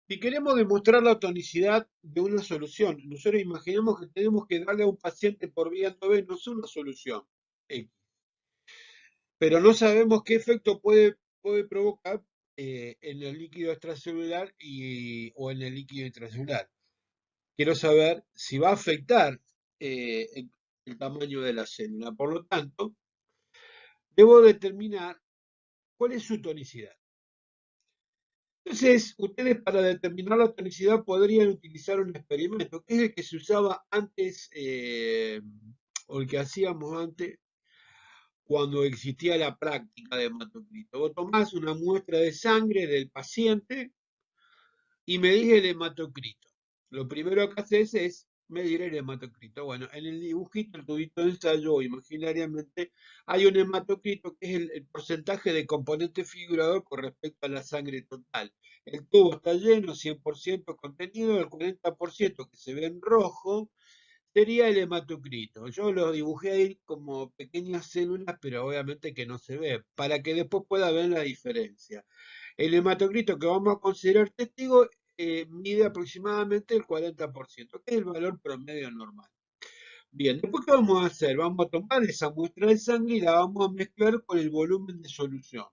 Si queremos demostrar la tonicidad de una solución, nosotros imaginemos que tenemos que darle a un paciente por vía endovenosa una solución X, pero no sabemos qué efecto puede provocar en el líquido extracelular o en el líquido intracelular. Quiero saber si va a afectar el tamaño de la célula. Por lo tanto, debo determinar cuál es su tonicidad. Entonces, ustedes para determinar la tonicidad podrían utilizar un experimento, que es el que se usaba antes, o el que hacíamos antes, cuando existía la práctica de hematocrito. Vos tomás una muestra de sangre del paciente y medís el hematocrito. Lo primero que haces es medir el hematocrito. Bueno, en el dibujito, el tubito de ensayo, imaginariamente, hay un hematocrito que es el porcentaje de componente figurador con respecto a la sangre total. El tubo está lleno, 100% contenido, el 40% que se ve en rojo sería el hematocrito. Yo lo dibujé ahí como pequeñas células, pero obviamente que no se ve, para que después pueda ver la diferencia. El hematocrito que vamos a considerar testigo mide aproximadamente el 40%, que es el valor promedio normal. Bien, después ¿qué vamos a hacer? Vamos a tomar esa muestra de sangre y la vamos a mezclar con el volumen de solución.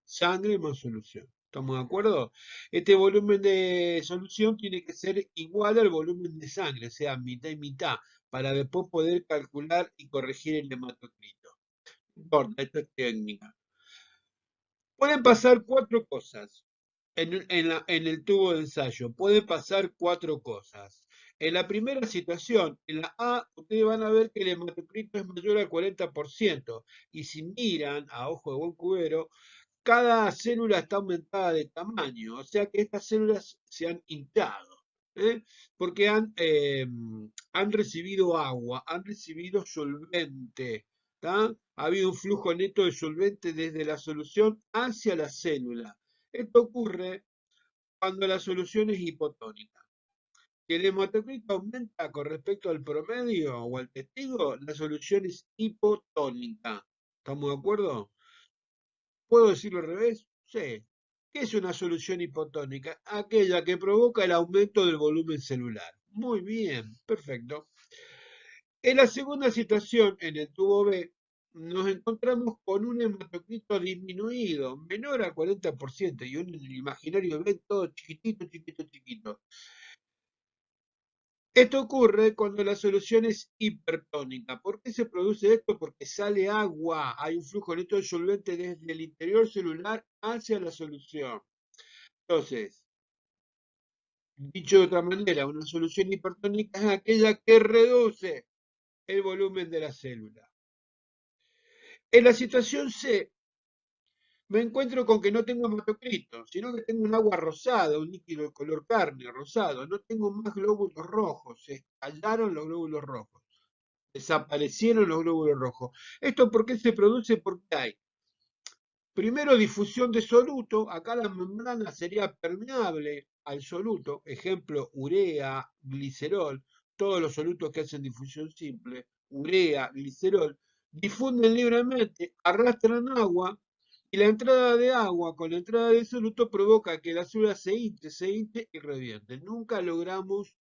Sangre más solución. ¿Estamos de acuerdo? Este volumen de solución tiene que ser igual al volumen de sangre, o sea, mitad y mitad, para después poder calcular y corregir el hematocrito. No importa, esto es técnica. Pueden pasar cuatro cosas en el tubo de ensayo. Pueden pasar cuatro cosas. En la primera situación, en la A, ustedes van a ver que el hematocrito es mayor al 40%. Y si miran a ojo de buen cubero, cada célula está aumentada de tamaño. O sea que estas células se han hinchado. ¿Eh? Porque han recibido agua, han recibido solvente. ¿Tá? Ha habido un flujo neto de solvente desde la solución hacia la célula. Esto ocurre cuando la solución es hipotónica. Si el hematocrito aumenta con respecto al promedio o al testigo, la solución es hipotónica. ¿Estamos de acuerdo? ¿Puedo decirlo al revés? Sí. ¿Qué es una solución hipotónica? Aquella que provoca el aumento del volumen celular. Muy bien, perfecto. En la segunda situación, en el tubo B, nos encontramos con un hematocrito disminuido, menor al 40%, y un en el imaginario B todo chiquitito, chiquito, chiquito. Esto ocurre cuando la solución es hipertónica. ¿Por qué se produce esto? Porque sale agua, hay un flujo neto de solvente desde el interior celular hacia la solución. Entonces, dicho de otra manera, una solución hipertónica es aquella que reduce el volumen de la célula. En la situación C, me encuentro con que no tengo hematocrito, sino que tengo un agua rosada, un líquido de color carne, rosado. No tengo más glóbulos rojos, se estallaron los glóbulos rojos, desaparecieron los glóbulos rojos. ¿Esto por qué se produce? Porque hay, primero, difusión de soluto. Acá la membrana sería permeable al soluto, ejemplo, urea, glicerol, todos los solutos que hacen difusión simple, urea, glicerol, difunden libremente, arrastran agua y la entrada de agua con la entrada de soluto provoca que la célula se hinche y reviente. Nunca logramos,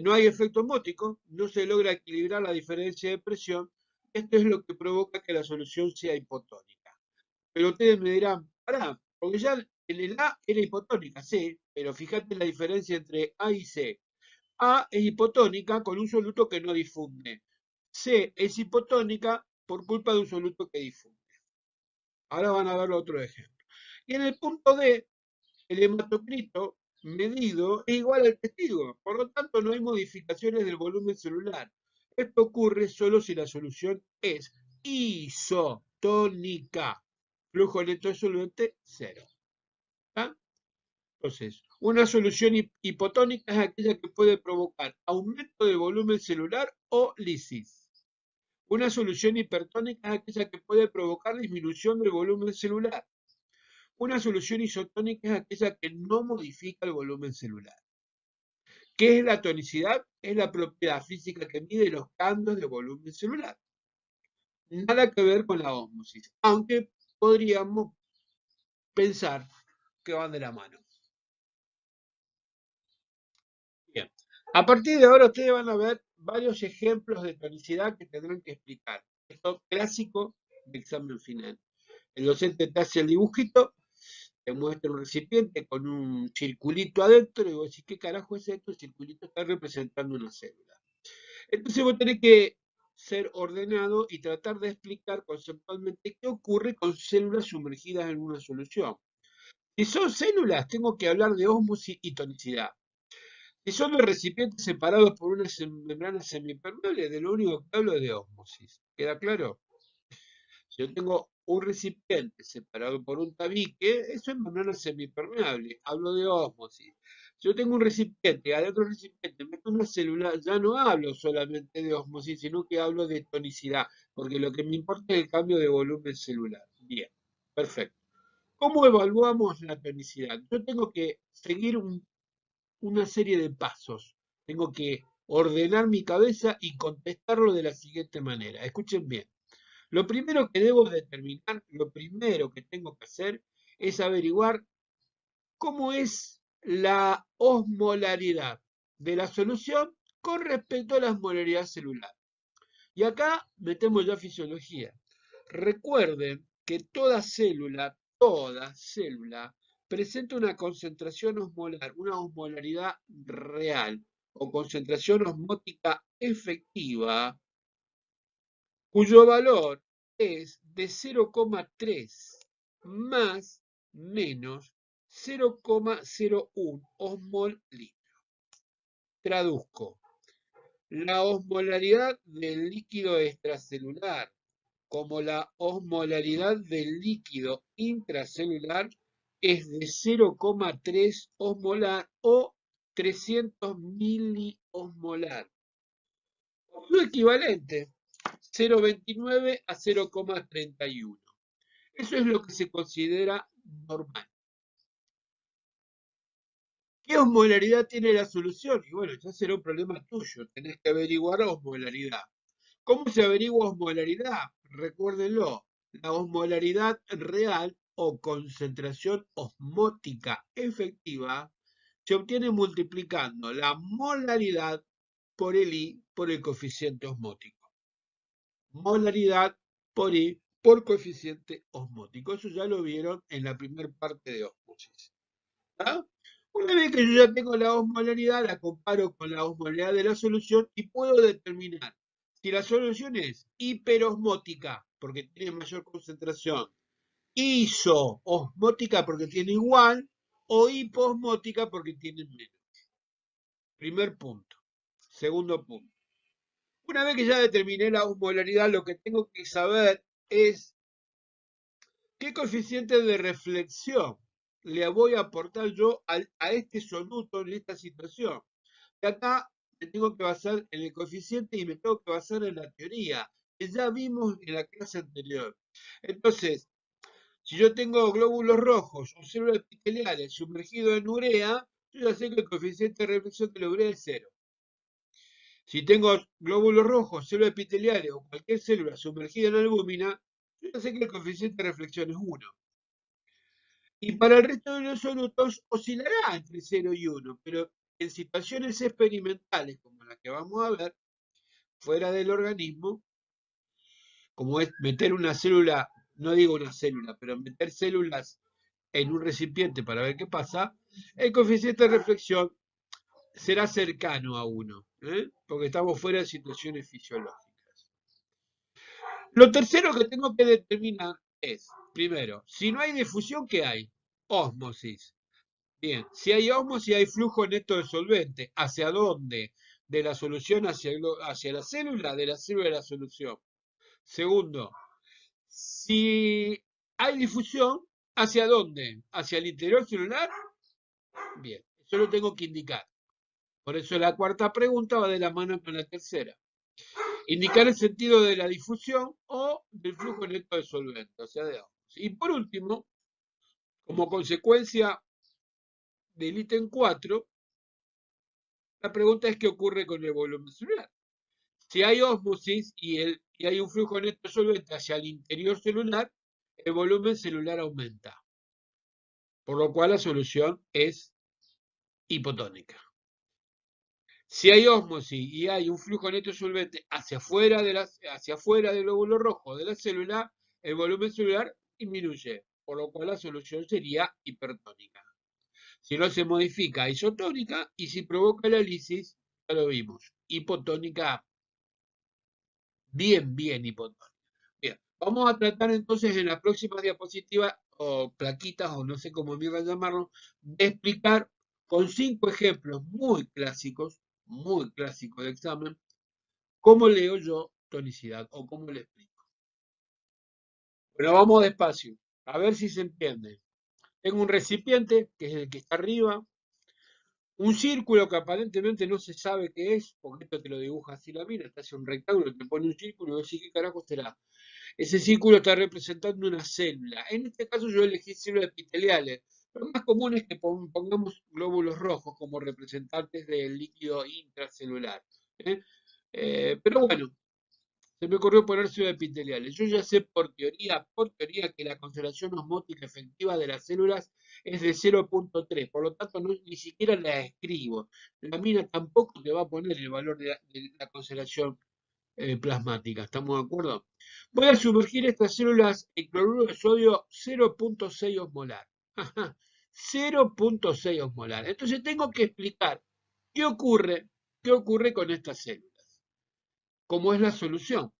no hay efecto osmótico, no se logra equilibrar la diferencia de presión. Esto es lo que provoca que la solución sea hipotónica. Pero ustedes me dirán, pará, porque ya en el A era hipotónica, sí, pero fíjate la diferencia entre A y C. A es hipotónica con un soluto que no difunde. C es hipotónica por culpa de un soluto que difunde. Ahora van a ver otro ejemplo. Y en el punto D, el hematocrito medido es igual al testigo. Por lo tanto, no hay modificaciones del volumen celular. Esto ocurre solo si la solución es isotónica. Flujo neto de solvente, cero. ¿Tá? Entonces, una solución hipotónica es aquella que puede provocar aumento de volumen celular o lisis. Una solución hipertónica es aquella que puede provocar disminución del volumen celular. Una solución isotónica es aquella que no modifica el volumen celular. ¿Qué es la tonicidad? Es la propiedad física que mide los cambios de volumen celular. Nada que ver con la ósmosis, aunque podríamos pensar que van de la mano. A partir de ahora ustedes van a ver varios ejemplos de tonicidad que tendrán que explicar. Esto es clásico de examen final. El docente te hace el dibujito, te muestra un recipiente con un circulito adentro y vos decís, ¿qué carajo es esto? El circulito está representando una célula. Entonces vos tenés que ser ordenado y tratar de explicar conceptualmente qué ocurre con células sumergidas en una solución. Si son células, tengo que hablar de ósmosis y tonicidad. Si son los recipientes separados por una membrana semipermeable, de lo único que hablo es de ósmosis. ¿Queda claro? Si yo tengo un recipiente separado por un tabique, eso es membrana semipermeable. Hablo de ósmosis. Si yo tengo un recipiente, adentro del recipiente meto una célula, ya no hablo solamente de ósmosis, sino que hablo de tonicidad, porque lo que me importa es el cambio de volumen celular. Bien, perfecto. ¿Cómo evaluamos la tonicidad? Yo tengo que seguir una serie de pasos. Tengo que ordenar mi cabeza y contestarlo de la siguiente manera. Escuchen bien. Lo primero que debo determinar, lo primero que tengo que hacer es averiguar cómo es la osmolaridad de la solución con respecto a la osmolaridad celular. Y acá metemos ya fisiología. Recuerden que toda célula presenta una concentración osmolar, una osmolaridad real o concentración osmótica efectiva, cuyo valor es de 0,3 más menos 0,01 osmol litro. Traduzco. La osmolaridad del líquido extracelular como la osmolaridad del líquido intracelular es de 0,3 osmolar o 300 miliosmolar. Lo equivalente, 0,29 a 0,31. Eso es lo que se considera normal. ¿Qué osmolaridad tiene la solución? Y bueno, ya será un problema tuyo. Tenés que averiguar osmolaridad. ¿Cómo se averigua osmolaridad? Recuérdenlo, la osmolaridad real o concentración osmótica efectiva se obtiene multiplicando la molaridad por el I por el coeficiente osmótico. Molaridad por I por coeficiente osmótico. Eso ya lo vieron en la primera parte de ósmosis. ¿Ah? Una vez que yo ya tengo la osmolaridad, la comparo con la osmolaridad de la solución y puedo determinar si la solución es hiperosmótica, porque tiene mayor concentración, isoosmótica, porque tiene igual, o hiposmótica, porque tiene menos. Primer punto. Segundo punto. Una vez que ya determiné la osmolaridad, lo que tengo que saber es qué coeficiente de reflexión le voy a aportar yo a este soluto en esta situación. Y acá me tengo que basar en el coeficiente y me tengo que basar en la teoría, que ya vimos en la clase anterior. Entonces, si yo tengo glóbulos rojos o células epiteliales sumergidos en urea, yo ya sé que el coeficiente de reflexión de la urea es cero. Si tengo glóbulos rojos, células epiteliales o cualquier célula sumergida en albúmina, yo ya sé que el coeficiente de reflexión es 1. Y para el resto de los solutos oscilará entre 0 y 1, pero en situaciones experimentales como la que vamos a ver, fuera del organismo, como es meter una célula, no digo una célula, pero meter células en un recipiente para ver qué pasa, el coeficiente de reflexión será cercano a 1, porque estamos fuera de situaciones fisiológicas. Lo tercero que tengo que determinar es, primero, si no hay difusión, ¿qué hay? Ósmosis. Bien, si hay ósmosis, hay flujo neto de solvente. ¿Hacia dónde? De la solución hacia la célula, de la célula a la solución. Segundo, si hay difusión, ¿hacia dónde? ¿Hacia el interior celular? Bien, eso lo tengo que indicar. Por eso la cuarta pregunta va de la mano con la tercera. Indicar el sentido de la difusión o del flujo neto de solvente, o sea, de ósmosis. Y por último, como consecuencia del ítem 4, la pregunta es qué ocurre con el volumen celular. Si hay ósmosis y hay un flujo neto de solvente hacia el interior celular, el volumen celular aumenta, por lo cual la solución es hipotónica. Si hay ósmosis y hay un flujo neto solvente hacia afuera del glóbulo rojo de la célula, el volumen celular disminuye, por lo cual la solución sería hipertónica. Si no se modifica, isotónica, y si provoca la lisis, ya lo vimos, hipotónica, bien hipotónica. Bien, vamos a tratar entonces en la próxima diapositiva, o plaquitas, o no sé cómo mierda llamarlo, de explicar con 5 ejemplos muy clásicos de examen, cómo leo yo tonicidad o cómo le explico. Pero vamos despacio, a ver si se entiende. Tengo un recipiente, que es el que está arriba, un círculo que aparentemente no se sabe qué es, porque esto te lo dibuja así la mina, te hace un rectángulo, te pone un círculo y decís qué carajo será. Ese círculo está representando una célula. En este caso yo elegí células epiteliales. Lo más común es que pongamos glóbulos rojos como representantes del líquido intracelular. ¿eh? Pero bueno, se me ocurrió poner células epiteliales. Yo ya sé por teoría que la concentración osmótica efectiva de las células es de 0,3, por lo tanto ni siquiera la escribo. La mina tampoco te va a poner el valor de la concentración plasmática, ¿estamos de acuerdo? Voy a sumergir estas células en cloruro de sodio 0,6 osmolar. 0,6 osmolar. Entonces tengo que explicar qué ocurre, qué ocurre con estas células, cómo es la solución.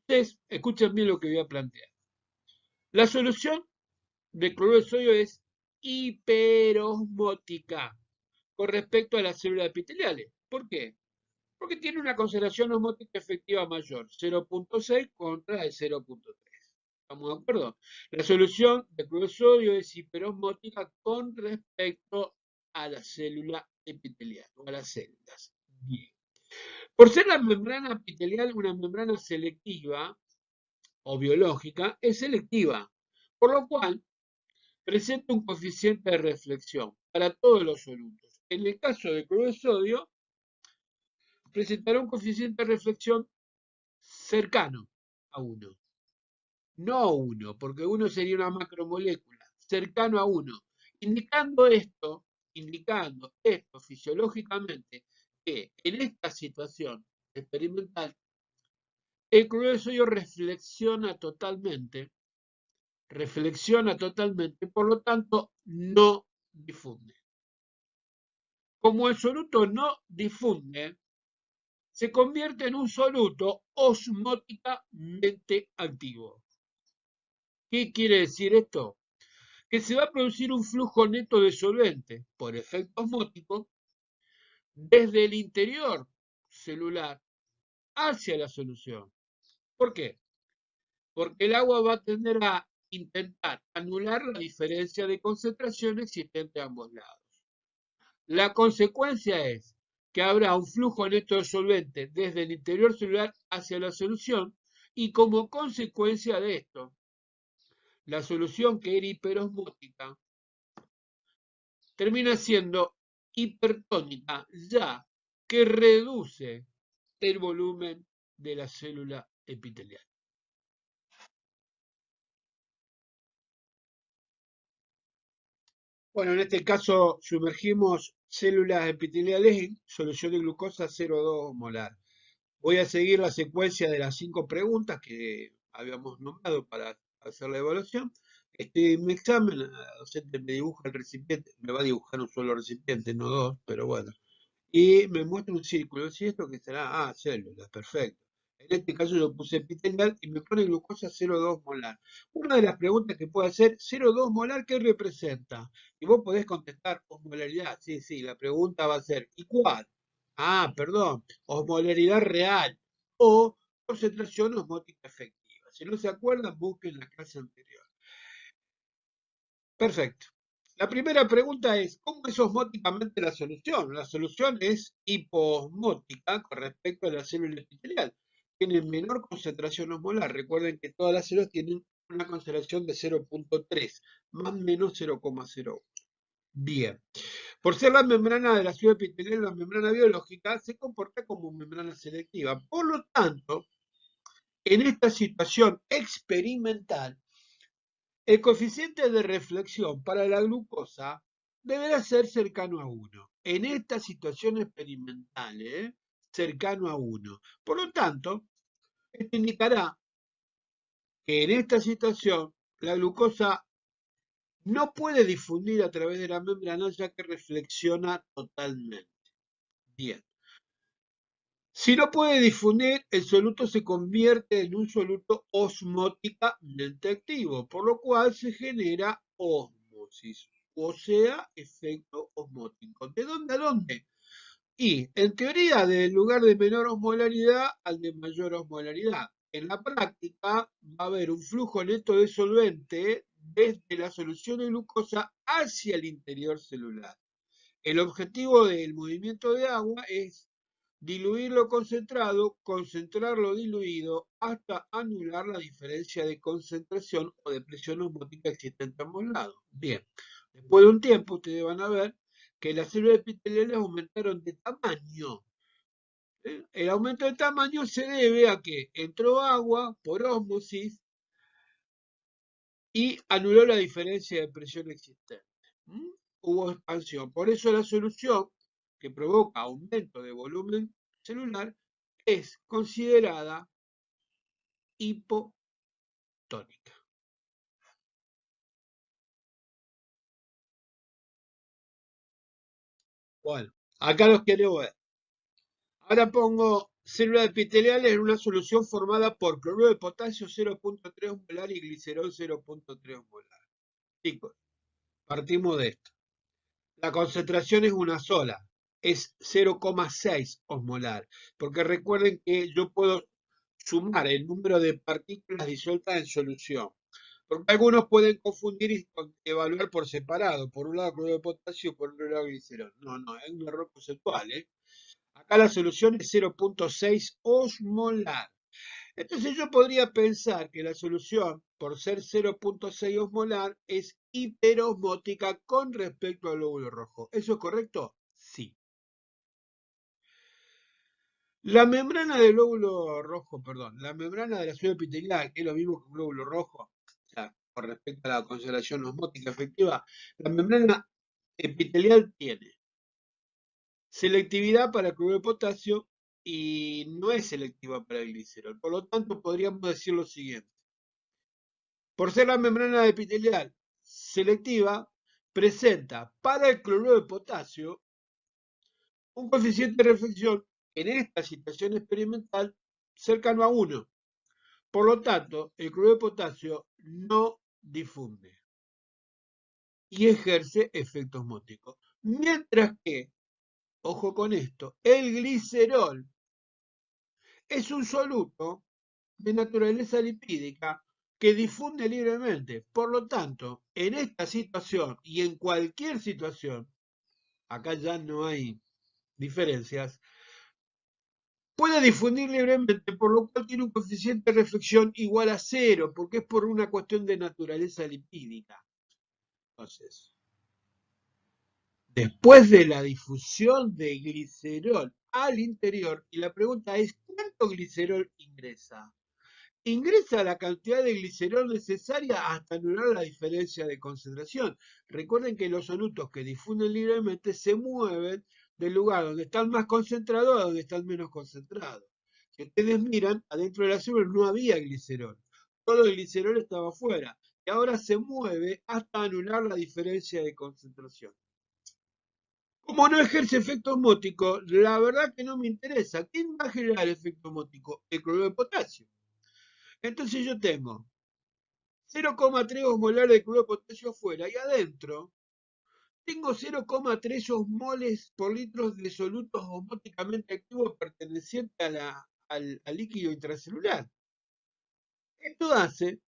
Entonces, escuchen bien lo que voy a plantear. La solución de cloruro de sodio es hiperosmótica con respecto a las células epiteliales. ¿Por qué? Porque tiene una concentración osmótica efectiva mayor, 0,6 contra el 0,3. ¿Estamos de acuerdo? La solución de cloruro de sodio es hiperosmótica con respecto a la célula epitelial o a las células. Bien. Por ser la membrana epitelial una membrana selectiva o biológica, es selectiva, por lo cual presenta un coeficiente de reflexión para todos los solutos. En el caso de cloruro de sodio, presentará un coeficiente de reflexión cercano a 1. No 1, porque 1 sería una macromolécula, cercano a 1, indicando esto fisiológicamente que en esta situación experimental el cloruro de sodio reflexiona totalmente, por lo tanto no difunde. Como el soluto no difunde, se convierte en un soluto osmóticamente activo. ¿Qué quiere decir esto? Que se va a producir un flujo neto de solvente por efecto osmótico desde el interior celular hacia la solución. ¿Por qué? Porque el agua va a tender a intentar anular la diferencia de concentración existente a ambos lados. La consecuencia es que habrá un flujo neto de solvente desde el interior celular hacia la solución y como consecuencia de esto, la solución que era hiperosmótica termina siendo hipertónica, ya que reduce el volumen de la célula epitelial. Bueno, en este caso sumergimos células epiteliales en solución de glucosa 0,2 molar. Voy a seguir la secuencia de las 5 preguntas que habíamos nombrado para hacer la evaluación. En mi examen, la docente me dibuja el recipiente, me va a dibujar un solo recipiente, no dos, pero bueno. Y me muestra un círculo. ¿Sí esto qué será? Ah, células, perfecto. En este caso yo puse epitelial y me pone glucosa 0,2 molar. Una de las preguntas que puede hacer, 0,2 molar, ¿qué representa? Y vos podés contestar osmolaridad. Sí, la pregunta va a ser, ¿y cuál? Ah, perdón, osmolaridad real o concentración osmótica efectiva. Si no se acuerdan, busquen la clase anterior. Perfecto. La primera pregunta es, ¿cómo es osmóticamente la solución? La solución es hipoosmótica con respecto a la célula epitelial. Tiene menor concentración osmolar. Recuerden que todas las células tienen una concentración de 0,3, más o menos 0,01. Bien. Por ser la membrana de la célula epitelial una membrana biológica, se comporta como membrana selectiva. Por lo tanto, en esta situación experimental, el coeficiente de reflexión para la glucosa deberá ser cercano a 1. En esta situación experimental, cercano a 1. Por lo tanto, esto indicará que en esta situación la glucosa no puede difundir a través de la membrana ya que reflexiona totalmente. Bien. Si no puede difundir, el soluto se convierte en un soluto osmóticamente activo, por lo cual se genera ósmosis, o sea, efecto osmótico. ¿De dónde a dónde? Y, en teoría, del lugar de menor osmolaridad al de mayor osmolaridad. En la práctica, va a haber un flujo neto de solvente desde la solución de glucosa hacia el interior celular. El objetivo del movimiento de agua es diluir lo concentrado, concentrar lo diluido, hasta anular la diferencia de concentración o de presión osmótica existente a ambos lados. Bien, después de un tiempo ustedes van a ver que las células epiteliales aumentaron de tamaño. El aumento de tamaño se debe a que entró agua por ósmosis y anuló la diferencia de presión existente. Hubo expansión. Por eso la solución que provoca aumento de volumen celular es considerada hipotónica. Bueno, acá los quiero ver. Ahora pongo células epiteliales en una solución formada por cloruro de potasio 0.3 molar y glicerol 0.3 molar. Chicos, partimos de esto. La concentración es una sola, es 0,6 osmolar, porque recuerden que yo puedo sumar el número de partículas disueltas en solución, porque algunos pueden confundir y evaluar por separado, por un lado cloruro de potasio y por otro lado glicerol. No, no, es un error conceptual, ¿eh? Acá la solución es 0,6 osmolar. Entonces yo podría pensar que la solución, por ser 0,6 osmolar, es hiperosmótica con respecto al glóbulo rojo. ¿Eso es correcto? Sí. La membrana del glóbulo rojo, perdón, la membrana de la célula epitelial, que es lo mismo que un glóbulo rojo, o sea, con respecto a la concentración osmótica efectiva, la membrana epitelial tiene selectividad para el cloruro de potasio y no es selectiva para el glicerol. Por lo tanto, podríamos decir lo siguiente. Por ser la membrana epitelial selectiva, presenta para el cloruro de potasio un coeficiente de reflexión en esta situación experimental cercano a 1. Por lo tanto, el cloruro de potasio no difunde y ejerce efecto osmótico. Mientras que, ojo con esto, el glicerol es un soluto de naturaleza lipídica que difunde libremente. Por lo tanto, en esta situación y en cualquier situación, acá ya no hay diferencias, puede difundir libremente, por lo cual tiene un coeficiente de reflexión igual a 0, porque es por una cuestión de naturaleza lipídica. Entonces, después de la difusión de glicerol al interior, y la pregunta es, ¿cuánto glicerol ingresa? Ingresa la cantidad de glicerol necesaria hasta anular la diferencia de concentración. Recuerden que los solutos que difunden libremente se mueven del lugar donde están más concentrados a donde están menos concentrados. Si ustedes miran, adentro de la célula no había glicerol. Todo el glicerol estaba afuera. Y ahora se mueve hasta anular la diferencia de concentración. Como no ejerce efecto osmótico, la verdad que no me interesa. ¿Quién va a generar efecto osmótico? El cloruro de potasio. Entonces yo tengo 0,3 osmolar de cloruro de potasio afuera y adentro tengo 0,3 osmoles por litro de solutos osmóticamente activos pertenecientes al líquido intracelular. Esto hace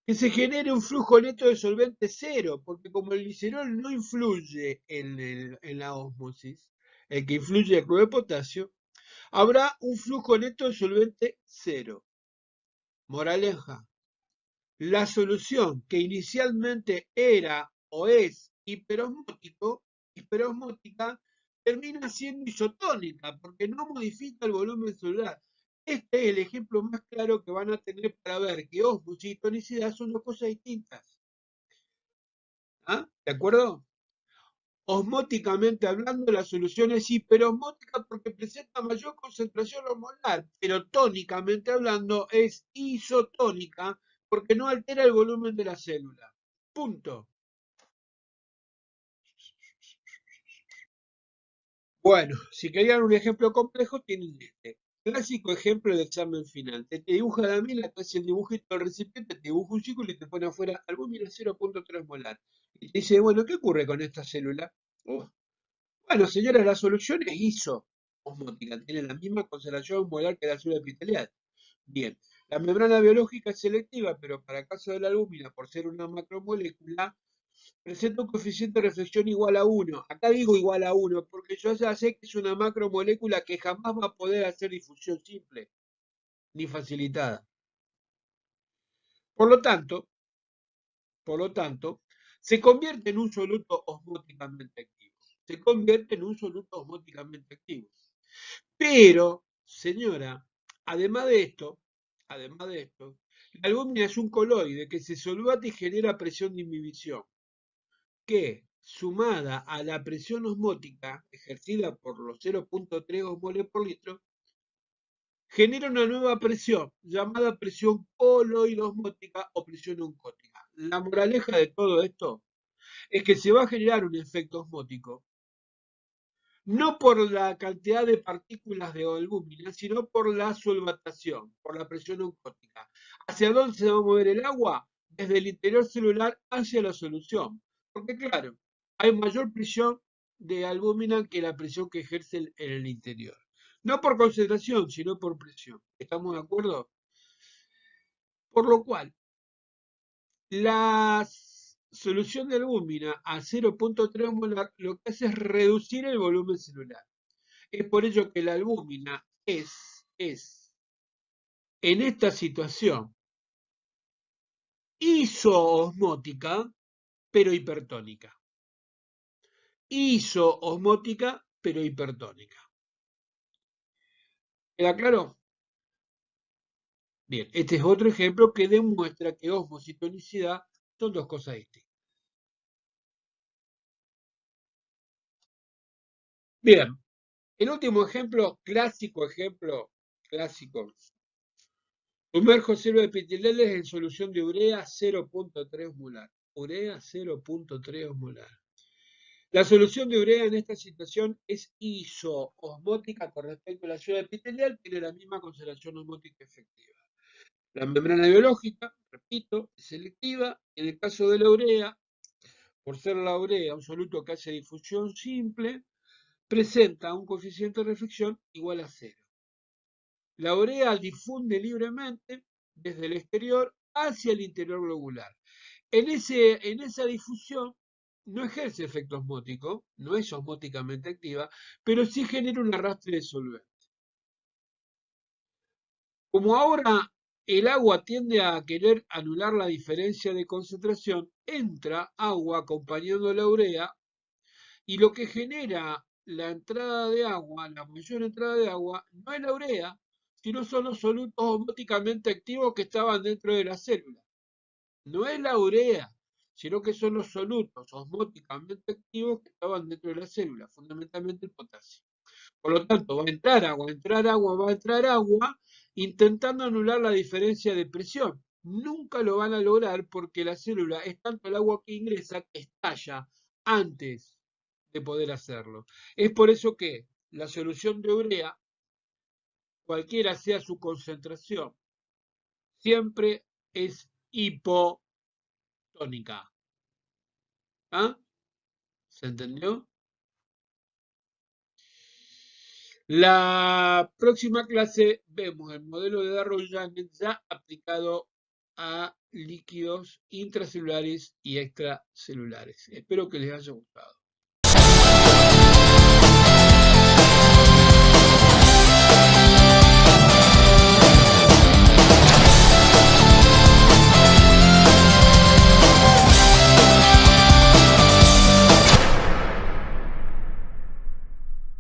que se genere un flujo neto de solvente cero, porque como el glicerol no influye en la ósmosis, el que influye el cloruro de potasio, habrá un flujo neto de solvente cero. Moraleja, la solución que inicialmente era o es hiperosmótica, termina siendo isotónica porque no modifica el volumen celular. Este es el ejemplo más claro que van a tener para ver que osmosis y tonicidad son dos cosas distintas. ¿Ah? ¿De acuerdo? Osmóticamente hablando, la solución es hiperosmótica porque presenta mayor concentración osmolar, pero tónicamente hablando es isotónica porque no altera el volumen de la célula. Punto. Bueno, si querían un ejemplo complejo, tienen este. Clásico ejemplo de examen final. Te dibuja la mina, te hace el dibujito del recipiente, te dibuja un círculo y te pone afuera albúmina 0,3 molar. Y te dice, bueno, ¿qué ocurre con esta célula? Oh, bueno, señora, la solución es isosmótica, tiene la misma concentración molar que la célula epitelial. Bien, la membrana biológica es selectiva, pero para el caso de la albúmina, por ser una macromolécula, presenta un coeficiente de reflexión igual a 1. Acá digo igual a 1 porque yo ya sé que es una macromolécula que jamás va a poder hacer difusión simple ni facilitada. Por lo tanto, por lo tanto, se convierte en un soluto osmóticamente activo. Se convierte en un soluto osmóticamente activo. Pero, señora, además de esto, la albúmina es un coloide que se solvata y genera presión de inhibición, que, sumada a la presión osmótica ejercida por los 0,3 osmoles por litro, genera una nueva presión llamada presión coloidosmótica o presión oncótica. La moraleja de todo esto es que se va a generar un efecto osmótico, no por la cantidad de partículas de albúmina, sino por la solvatación, por la presión oncótica. ¿Hacia dónde se va a mover el agua? Desde el interior celular hacia la solución. Porque claro, hay mayor presión de albúmina que la presión que ejerce en el interior. No por concentración, sino por presión. ¿Estamos de acuerdo? Por lo cual, la solución de albúmina a 0,3 molar lo que hace es reducir el volumen celular. Es por ello que la albúmina es en esta situación isoosmótica, pero hipertónica. Isoosmótica, pero hipertónica. ¿Queda claro? Bien, este es otro ejemplo que demuestra que osmosis y tonicidad son dos cosas distintas. Bien, el último ejemplo clásico. Sumerjo células epiteliales en solución de urea 0,3 molar. Urea 0,3 molar. La solución de urea en esta situación es isoosmótica con respecto a la célula epitelial, tiene la misma concentración osmótica efectiva. La membrana biológica, repito, es selectiva. En el caso de la urea, por ser la urea un soluto que hace difusión simple, presenta un coeficiente de reflexión igual a 0. La urea difunde libremente desde el exterior hacia el interior globular. En esa difusión no ejerce efecto osmótico, no es osmóticamente activa, pero sí genera un arrastre de solvente. Como ahora el agua tiende a querer anular la diferencia de concentración, entra agua acompañando la urea y lo que genera la entrada de agua, la mayor entrada de agua, no es la urea, sino son los solutos osmóticamente activos que estaban dentro de la célula. No es la urea, sino que son los solutos osmóticamente activos que estaban dentro de la célula, fundamentalmente el potasio. Por lo tanto, va a entrar agua, va a entrar agua, va a entrar agua, intentando anular la diferencia de presión. Nunca lo van a lograr porque la célula es tanto el agua que ingresa que estalla antes de poder hacerlo. Es por eso que la solución de urea, cualquiera sea su concentración, siempre es hipotónica. ¿Ah? ¿Se entendió? La próxima clase vemos el modelo de Darrow-Johannes ya aplicado a líquidos intracelulares y extracelulares. Espero que les haya gustado.